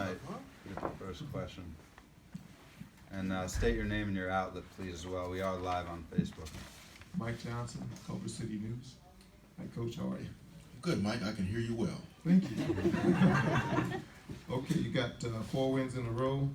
tonight. Get the first question. And state your name and your outlet, please, as well. We are live on Facebook. Mike Johnson, Culver City News. Hi, Coach. How are you? Good, Mike. I can hear you well. Thank you. Okay, you got 4 wins in a row,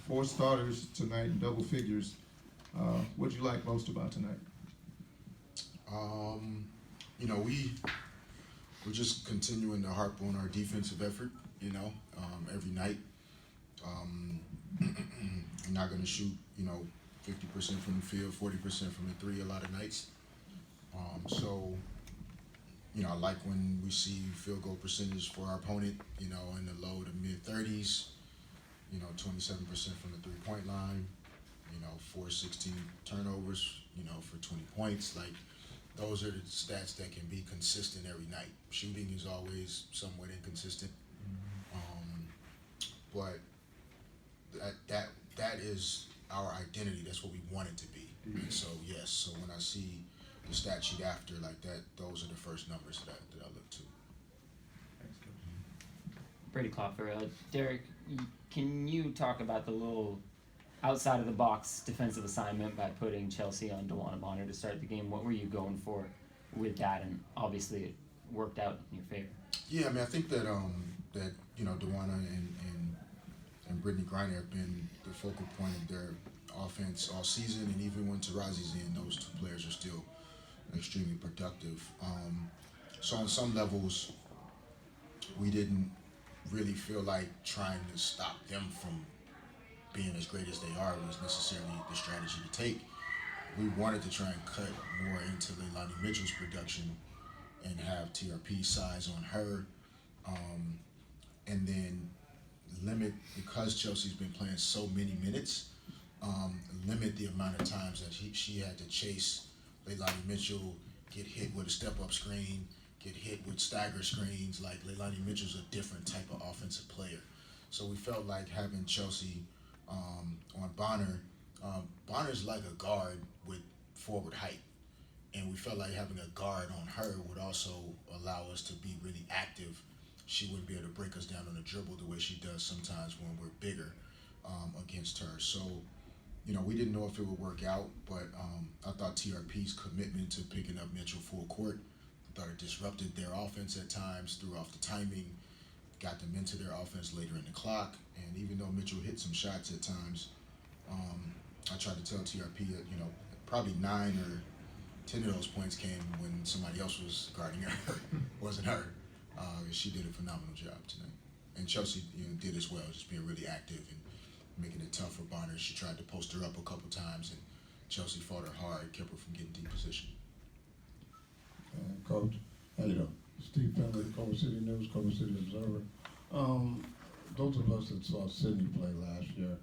4 starters tonight in double figures. What did you like most about tonight? You know, we're just continuing to harp on our defensive effort, you know, every night. We're not going to shoot, you know, 50% from the field, 40% from the three a lot of nights. So, you know, I like when we see field goal percentage for our opponent, you know, in the low to mid 30s, you know, 27% from the 3-point line, you know, 416 turnovers, you know, for 20 points. Like, those are the stats that can be consistent every night. Shooting is always somewhat inconsistent, but that is our identity. That's what we want it to be. And so yes, so when I see the stat sheet after like that, those are the first numbers that I look to. Thanks, Coach. Brady Cloffer. Derek, can you talk about the little outside of the box defensive assignment by putting Chelsea on DeWanna Bonner to start the game? What were you going for with that? And obviously it worked out in your favor. Yeah, I mean, I think that that you know DeWanna and Brittany Griner have been the focal point of their offense all season, and even when Tarazi's in, those 2 players are still extremely productive. So on some levels, we didn't really feel like trying to stop them from being as great as they are was necessarily the strategy to take. We wanted to try and cut more into Leilani Mitchell's production and have TRP size on her, and then limit, because Chelsea's been playing so many minutes, limit the amount of times that she had to chase Leilani Mitchell, get hit with a step-up screen, get hit with stagger screens. Like, Leilani Mitchell's a different type of offensive player. So we felt like having Chelsea on Bonner. Bonner's like a guard with forward height, and we felt like having a guard on her would also allow us to be really active. She wouldn't be able to break us down on the dribble the way she does sometimes when we're bigger against her. So, you know, we didn't know if it would work out, but I thought TRP's commitment to picking up Mitchell full court, I thought it disrupted their offense at times, threw off the timing, got them into their offense later in the clock. And even though Mitchell hit some shots at times, I tried to tell TRP that, you know, probably 9 or 10 of those points came when somebody else was guarding her, wasn't her. She did a phenomenal job tonight. And Chelsea, you know, did as well, just being really active and making it tough for Bonner. She tried to post her up a couple times, and Chelsea fought her hard, kept her from getting deep position. Coach, how you doing? Steve Finley, Culver City News, Culver City Observer. Those of us that saw Sydney play last year,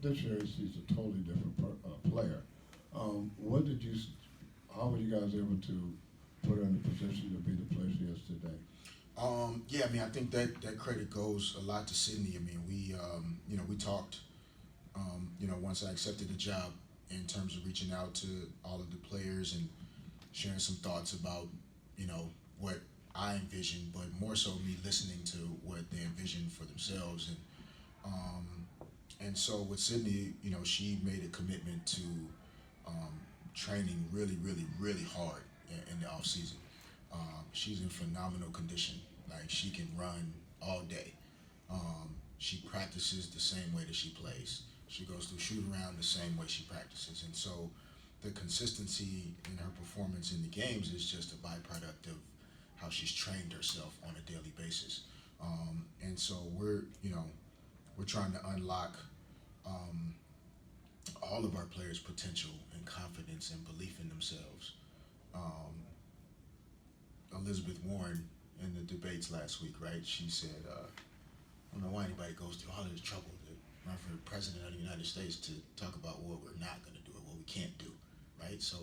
this year she's a totally different player. How were you guys able to put her in a position to be the player she is today? Yeah, I mean, I think that credit goes a lot to Sydney. I mean, you know, we talked, you know, once I accepted the job in terms of reaching out to all of the players and sharing some thoughts about, you know, what I envisioned, but more so me listening to what they envisioned for themselves. And so with Sydney, you know, she made a commitment to training really, really, really hard in the off season. She's in phenomenal condition. Like, she can run all day. She practices the same way that she plays. She goes through shoot around the same way she practices. And so the consistency in her performance in the games is just a byproduct of how she's trained herself on a daily basis. And so we're trying to unlock all of our players' potential and confidence and belief in themselves. Elizabeth Warren in the debates last week, right? She said, I don't know why anybody goes through all this trouble to run for president of the United States to talk about what we're not going to do or what we can't do, right? So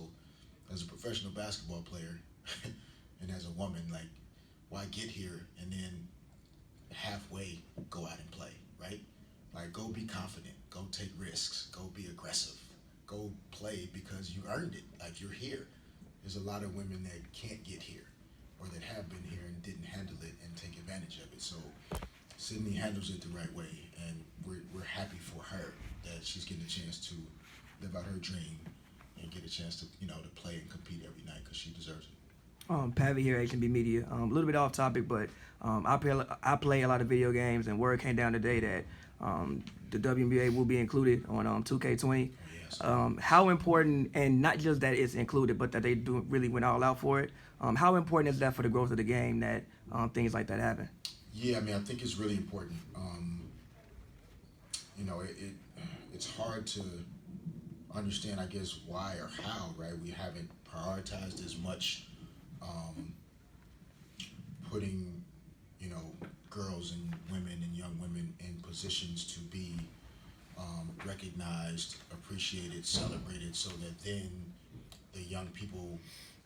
as a professional basketball player and as a woman, like, why get here and then halfway go out and play, right? Like, go be confident, go take risks, go be aggressive, go play because you earned it, like, you're here. There's a lot of women that can't get here or that have been here and didn't handle it and take advantage of it. So Sydney handles it the right way, and we're happy for her that she's getting a chance to live out her dream and get a chance to to play and compete every night because she deserves it. Pavy here, HNB Media. A little bit off topic, but I play a lot of video games, and word came down today that the WNBA will be included on 2K20. Oh, yes. How important, and not just that it's included, but that they really went all out for it. How important is that for the growth of the game that things like that happen? Yeah, I mean, I think it's really important. It's hard to understand, I guess, why or how, right? We haven't prioritized as much putting, girls and women and young women in positions to be recognized, appreciated, celebrated, so that then the young people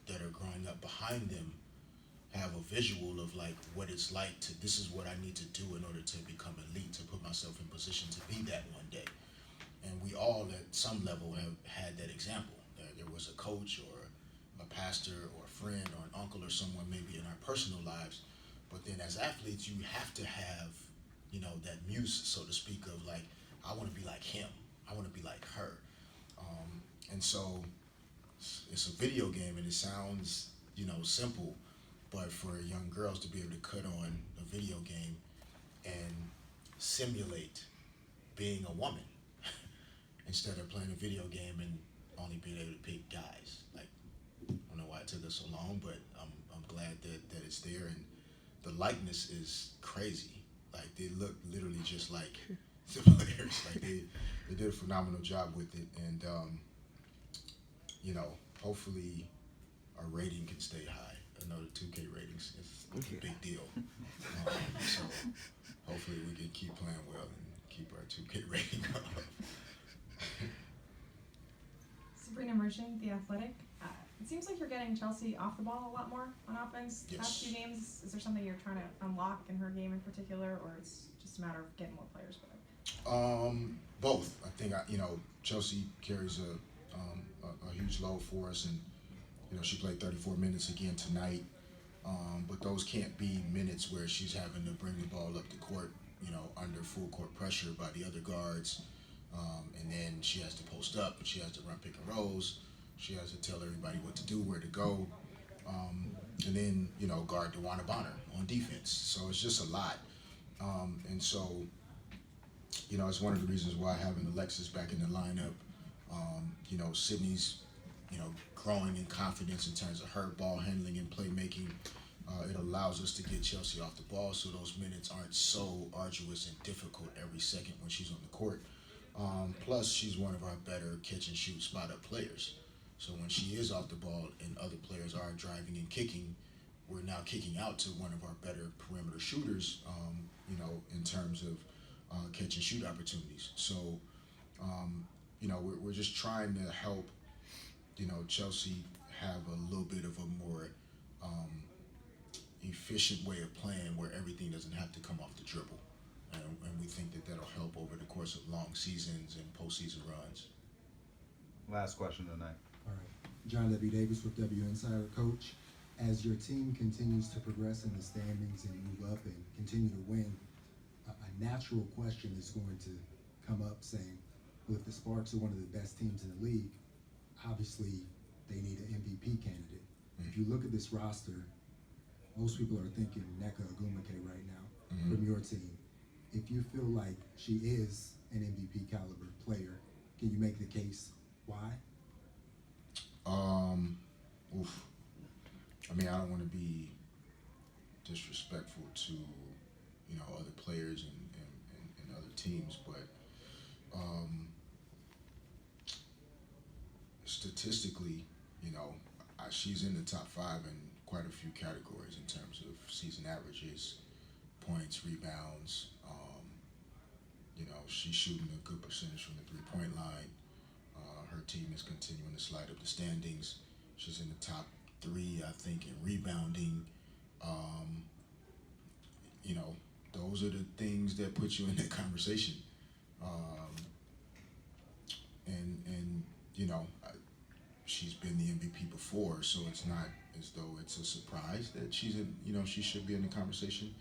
that are growing up behind them have a visual of like what it's like to, this is what I need to do in order to become elite, to put myself in position to be that one day. And we all at some level have had that example. There was a coach or a pastor or a friend or an uncle or someone maybe in our personal lives. But then as athletes, you have to have, that muse, so to speak, of like, I want to be like him. I want to be like her. And so it's a video game and it sounds, simple, but for young girls to be able to cut on a video game and simulate being a woman instead of playing a video game and only being able to pick guys. Like, I don't know why it took us so long, but I'm glad that it's there, and the likeness is crazy. Like, they look literally just like the players. Like, they did a phenomenal job with it, and hopefully our rating can stay high. I know the 2K ratings is a big deal, so hopefully we can keep playing well and keep our 2K rating up. Sabrina Merchant, The Athletic. It seems like you're getting Chelsea off the ball a lot more on offense. Yes. Past few games, is there something you're trying to unlock in her game in particular, or it's just a matter of getting more players back? Both. I think Chelsea carries a huge load for us, and she played 34 minutes again tonight. But those can't be minutes where she's having to bring the ball up the court, under full court pressure by the other guards. And then she has to post up, and she has to run pick and rolls. She has to tell everybody what to do, where to go. And then, guard DeWanna Bonner on defense. So it's just a lot. And so, it's one of the reasons why having Alexis back in the lineup, Sydney's, growing in confidence in terms of her ball handling and playmaking. It allows us to get Chelsea off the ball so those minutes aren't so arduous and difficult every second when she's on the court. Plus, she's one of our better catch and shoot spot up players. So when she is off the ball and other players are driving and kicking, we're now kicking out to one of our better perimeter shooters, in terms of catch and shoot opportunities. So, we're just trying to help, Chelsea have a little bit of a more efficient way of playing where everything doesn't have to come off the dribble. And we think that that'll help over the course of long seasons and postseason runs. Last question tonight. All right. John W. Davis with W Insider. Coach, as your team continues to progress in the standings and move up and continue to win, a natural question is going to come up saying, well, if the Sparks are one of the best teams in the league, obviously they need an MVP candidate. If you look at this roster, most people are thinking Nneka Ogwumike right now from your team. If you feel like she is an MVP caliber player, can you make the case why? I mean, I don't want to be disrespectful to, other players and other teams, but statistically, she's in the top 5 in quite a few categories in terms of season averages, points, rebounds. She's shooting a good percentage from the three-point line. Her team is continuing to slide up the standings. She's in the top 3, I think, in rebounding. Those are the things that put you in that conversation. She's been the MVP before, so it's not as though it's a surprise that she's she should be in the conversation.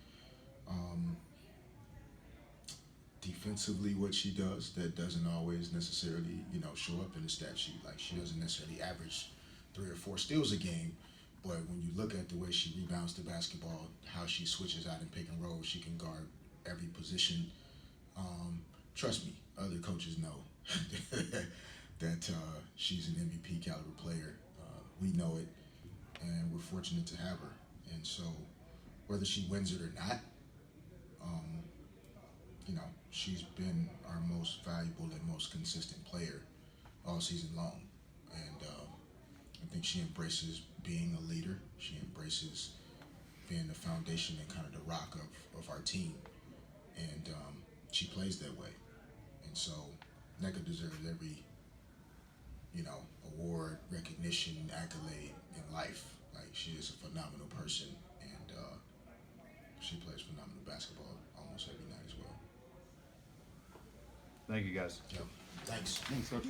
defensively what she does that doesn't always necessarily, show up in the stat sheet. Like, she doesn't necessarily average 3 or 4 steals a game, but when you look at the way she rebounds the basketball, how she switches out in pick and roll, she can guard every position. Trust me, other coaches know that she's an MVP caliber player. We know it, and we're fortunate to have her. And so, whether she wins it or not, she's been our most valuable and most consistent player all season long. And I think she embraces being a leader. She embraces being the foundation and kind of the rock of our team. And she plays that way. And so NECA deserves every, award, recognition, accolade in life. Like, she is a phenomenal person, and she plays phenomenal basketball almost every night as well. Thank you, guys. Yeah. Thanks. Thanks, Coach.